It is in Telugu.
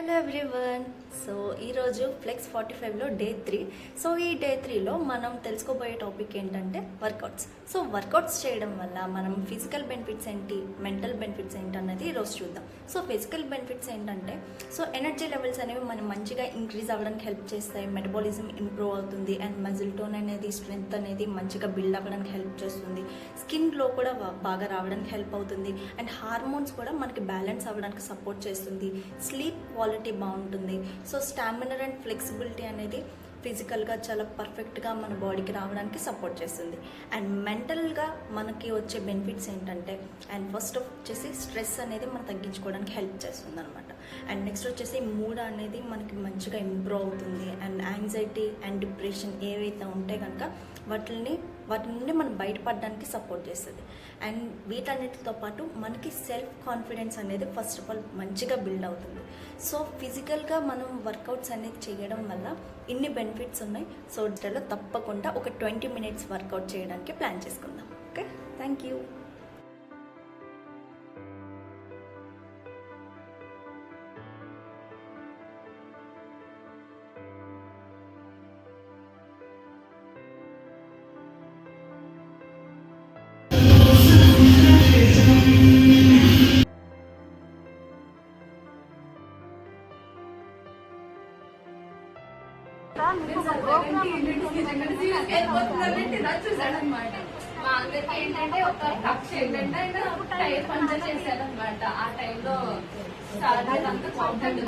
Hello everyone. సో ఈరోజు ఫ్లెక్స్ 45లో డే 3. సో ఈ డే 3లో మనం తెలుసుకోబోయే టాపిక్ ఏంటంటే వర్కౌట్స్. సో వర్కౌట్స్ చేయడం వల్ల మనం ఫిజికల్ బెనిఫిట్స్ ఏంటి, మెంటల్ బెనిఫిట్స్ ఏంటి అన్నది ఈరోజు చూద్దాం. సో ఫిజికల్ బెనిఫిట్స్ ఏంటంటే సో ఎనర్జీ లెవెల్స్ అనేవి మనం మంచిగా ఇంక్రీజ్ అవ్వడానికి హెల్ప్ చేస్తాయి, మెటబాలిజం ఇంప్రూవ్ అవుతుంది, అండ్ మజిల్ టోన్ అనేది స్ట్రెంగ్త్ అనేది మంచిగా బిల్డ్ అవ్వడానికి హెల్ప్ చేస్తుంది, స్కిన్ గ్లో కూడా బాగా రావడానికి హెల్ప్ అవుతుంది, అండ్ హార్మోన్స్ కూడా మనకి బ్యాలెన్స్ అవ్వడానికి సపోర్ట్ చేస్తుంది, స్లీప్ క్వాలిటీ బాగుంటుంది. సో స్టామినా అండ్ ఫ్లెక్సిబిలిటీ అనేది ఫిజికల్గా చాలా పర్ఫెక్ట్గా మన బాడీకి రావడానికి సపోర్ట్ చేస్తుంది. అండ్ మెంటల్గా మనకి వచ్చే బెనిఫిట్స్ ఏంటంటే అండ్ ఫస్ట్ వచ్చేసి స్ట్రెస్ అనేది మనం తగ్గించుకోవడానికి హెల్ప్ చేస్తుంది అనమాట. అండ్ నెక్స్ట్ వచ్చేసి మూడ్ అనేది మనకి మంచిగా ఇంప్రూవ్ అవుతుంది. అండ్ యాంగ్జైటీ అండ్ డిప్రెషన్ ఏవైతే ఉంటే కనుక వాటి నుండి మనం బయటపడడానికి సపోర్ట్ చేస్తుంది. అండ్ వీటన్నిటితో పాటు మనకి సెల్ఫ్ కాన్ఫిడెన్స్ అనేది ఫస్ట్ ఆఫ్ ఆల్ మంచిగా బిల్డ్ అవుతుంది. సో ఫిజికల్గా మనం వర్కౌట్స్ అనేది చేయడం వల్ల ఇన్ని బెనిఫిట్స్ ఉన్నాయి. సో వీటిలో తప్పకుండా ఒక 20 minutes వర్కౌట్ చేయడానికి ప్లాన్ చేసుకుందాం. Okay, thank you. చూసాడనమాట. మా అందరికి ఏంటంటే ఒక కక్ష ఏంటంటే ఆయన టైర్ పంచర్ చేశాడనమాట. ఆ టైంలో చాలా కాంటాక్ట్